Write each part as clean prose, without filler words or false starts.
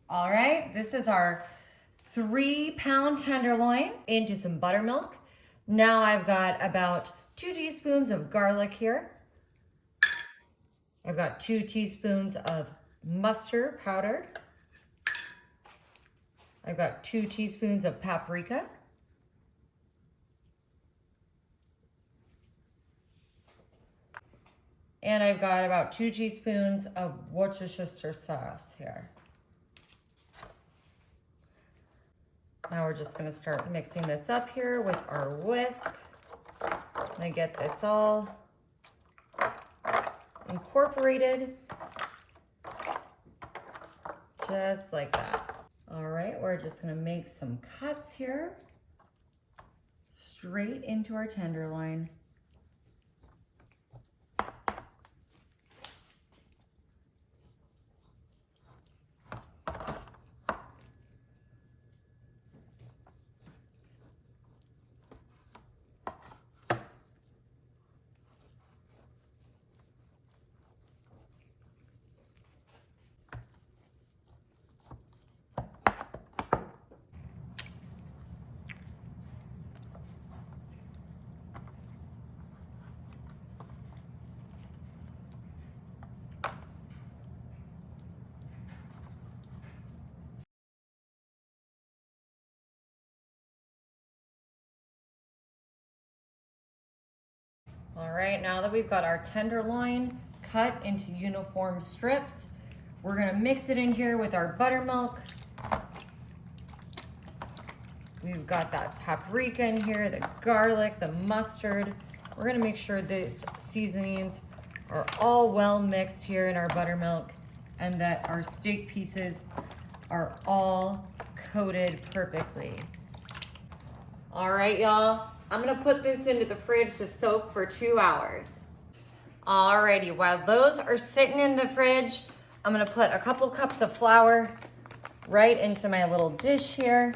All right, this is our 3-pound tenderloin into some buttermilk. Now I've got about 2 teaspoons of garlic here. I've got 2 teaspoons of mustard powdered. I've got 2 teaspoons of paprika. And I've got about 2 teaspoons of Worcestershire sauce here. Now we're just gonna start mixing this up here with our whisk. And get this all incorporated, just like that. All right, we're just gonna make some cuts here, straight into our tenderloin. All right, now that we've got our tenderloin cut into uniform strips, we're gonna mix it in here with our buttermilk. We've got that paprika in here, the garlic, the mustard. We're gonna make sure these seasonings are all well mixed here in our buttermilk and that our steak pieces are all coated perfectly. All right, y'all. I'm gonna put this into the fridge to soak for 2 hours. Alrighty, while those are sitting in the fridge, I'm gonna put a couple cups of flour right into my little dish here.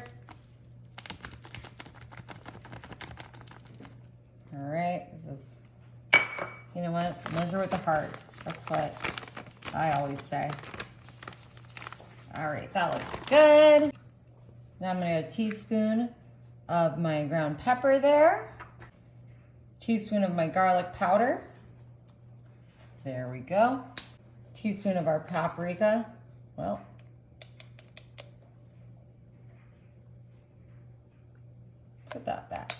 All right, this is, you know what? Measure with the heart. That's what I always say. All right, that looks good. Now I'm gonna get a teaspoon of my ground pepper there. Teaspoon of my garlic powder. There we go. Teaspoon of our paprika. Well, put that back.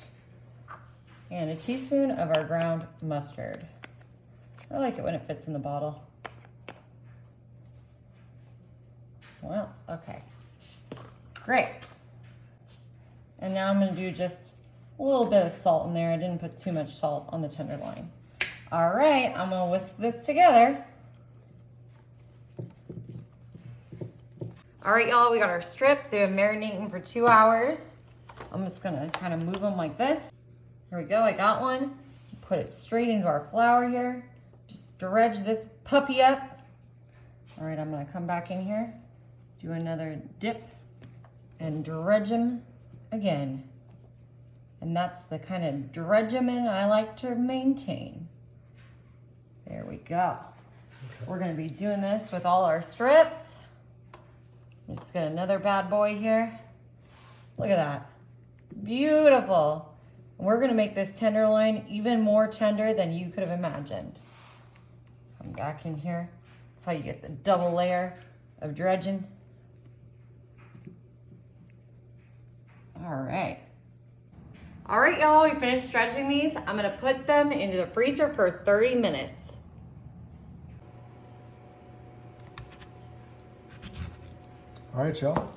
And a teaspoon of our ground mustard. I like it when it fits in the bottle. Well, okay. Great. And now I'm gonna do just a little bit of salt in there. I didn't put too much salt on the tenderloin. All right, I'm gonna whisk this together. All right, y'all, we got our strips. They've been marinating for 2 hours. I'm just gonna kind of move them like this. Here we go, I got one. Put it straight into our flour here. Just dredge this puppy up. All right, I'm gonna come back in here, do another dip, and dredge them again. And that's the kind of dredgemin I like to maintain. There we go. Okay. We're gonna be doing this with all our strips. Just get another bad boy here. Look at that, beautiful. And we're gonna make this tenderloin even more tender than you could have imagined. Come back in here. That's how you get the double layer of dredging. All right. All right, y'all, we finished dredging these. I'm gonna put them into the freezer for 30 minutes. All right, y'all.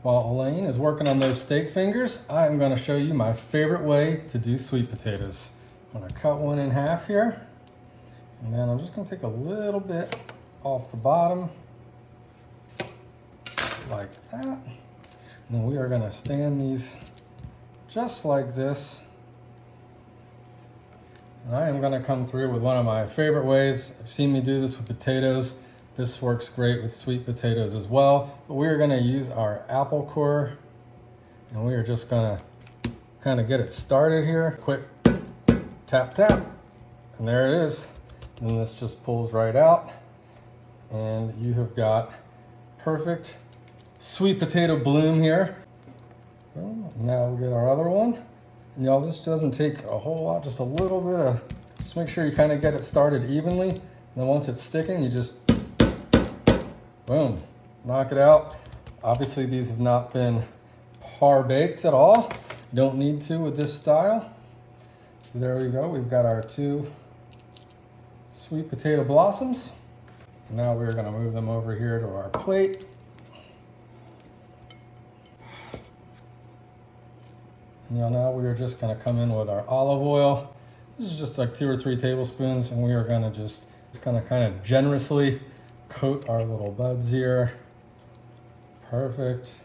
While Elaine is working on those steak fingers, I'm gonna show you my favorite way to do sweet potatoes. I'm gonna cut one in half here, and then I'm just gonna take a little bit off the bottom, like that. And then we are gonna stand these just like this. And I am gonna come through with one of my favorite ways. I've seen me do this with potatoes. This works great with sweet potatoes as well. But we are gonna use our apple core, and we are just gonna kind of get it started here. Quick tap, tap, and there it is. And this just pulls right out, and you have got perfect sweet potato bloom here. Well, now we'll get our other one. And y'all, this doesn't take a whole lot, just a little bit of, just make sure you kind of get it started evenly. And then once it's sticking, you just, boom, knock it out. Obviously these have not been par baked at all. You don't need to with this style. So there we go, we've got our 2 sweet potato blossoms. Now we're gonna move them over here to our plate. And now we are just gonna come in with our olive oil. This is just like 2 or 3 tablespoons, and we are gonna just kind of generously coat our little buds here. Perfect.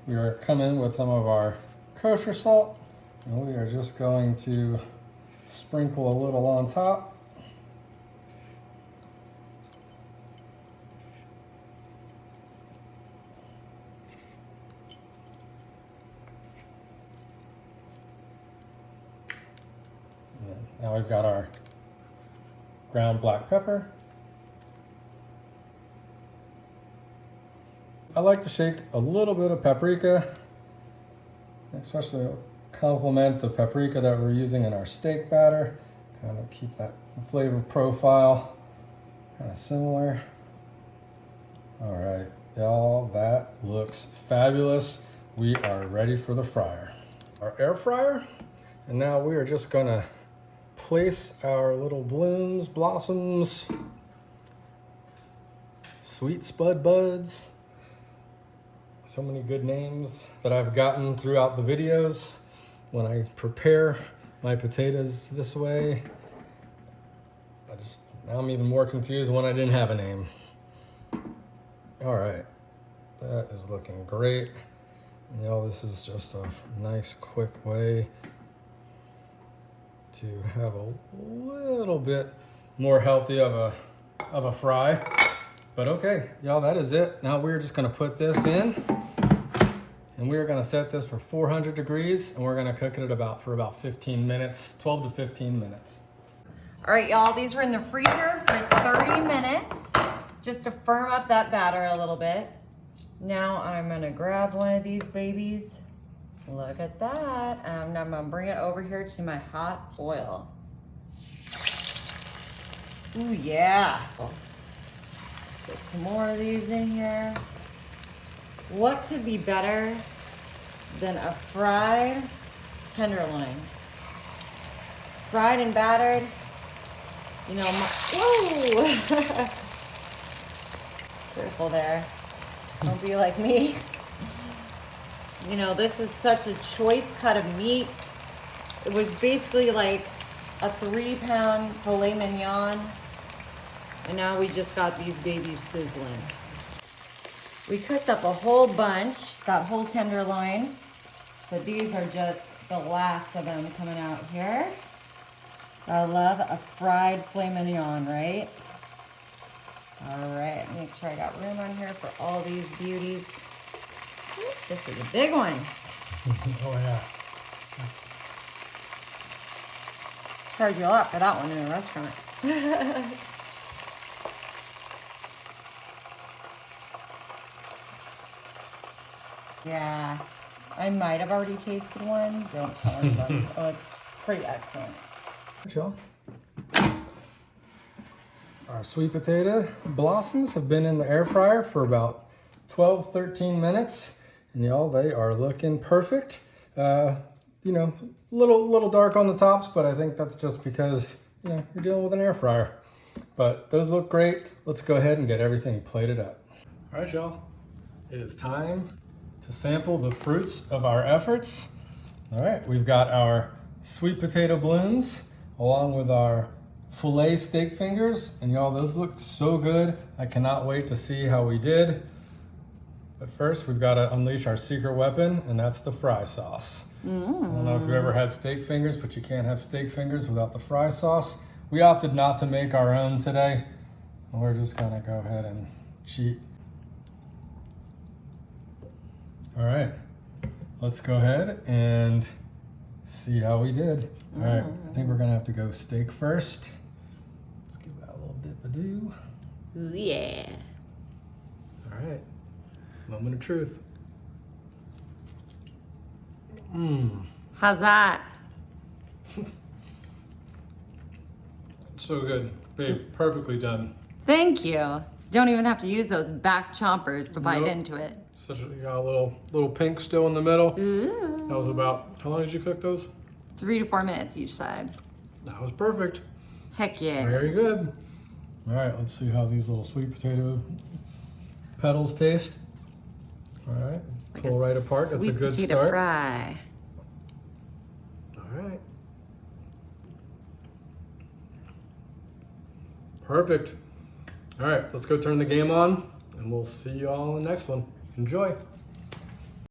We are coming with some of our kosher salt, and we are just going to sprinkle a little on top. And now we've got our ground black pepper. I like to shake a little bit of paprika, especially complement the paprika that we're using in our steak batter. Kind of keep that flavor profile kind of similar. All right, y'all, that looks fabulous. We are ready for the fryer. Our air fryer, and now we are just gonna place our little blossoms, sweet spud buds. So many good names that I've gotten throughout the videos when I prepare my potatoes this way. Now I'm even more confused when I didn't have a name. All right, that is looking great. This is just a nice quick way to have a little bit more healthy of a fry. But okay, y'all, that is it. Now we're just gonna put this in, and we're gonna set this for 400 degrees, and we're gonna cook it for about 15 minutes, 12 to 15 minutes. All right, y'all, these were in the freezer for 30 minutes, just to firm up that batter a little bit. Now I'm gonna grab one of these babies. Look at that. And I'm gonna bring it over here to my hot oil. Ooh, yeah. Get some more of these in here. What could be better than a fried tenderloin? Fried and battered. Whoa! Careful there. Don't be like me. This is such a choice cut of meat. It was basically like a 3-pound filet mignon. And now we just got these babies sizzling. We cooked up a whole bunch, that whole tenderloin, but these are just the last of them coming out here. I love a fried filet mignon, right? All right, make sure I got room on here for all these beauties. This is a big one. Oh yeah. Charge you a lot for that one in a restaurant. Yeah, I might have already tasted one. Don't tell anybody. Oh, it's pretty excellent. Y'all, our sweet potato blossoms have been in the air fryer for about 12, 13 minutes. And y'all, they are looking perfect. Little dark on the tops, but I think that's just because, you're dealing with an air fryer. But those look great. Let's go ahead and get everything plated up. All right, y'all, it is time to sample the fruits of our efforts. All right, we've got our sweet potato blooms along with our filet steak fingers. And y'all, those look so good. I cannot wait to see how we did. But first, we've got to unleash our secret weapon, and that's the fry sauce. I don't know if you've ever had steak fingers, but you can't have steak fingers without the fry sauce. We opted not to make our own today. We're just gonna go ahead and cheat. All right, let's go ahead and see how we did. All right, I think we're gonna have to go steak first. Let's give that a little dip of do. Ooh, yeah. All right, moment of truth. Mmm. How's that? So good, babe, perfectly done. Thank you. Don't even have to use those back chompers to bite Nope. into it. You got a little pink still in the middle. Ooh. That was about, how long did you cook those? 3 to 4 minutes each side. That was perfect. Heck yeah. Very good. All right, let's see how these little sweet potato petals taste. All right, Like pull right apart. That's a sweet good potato start. fry. All right. Perfect. All right, let's go turn the game on and we'll see you all in the next one. Enjoy.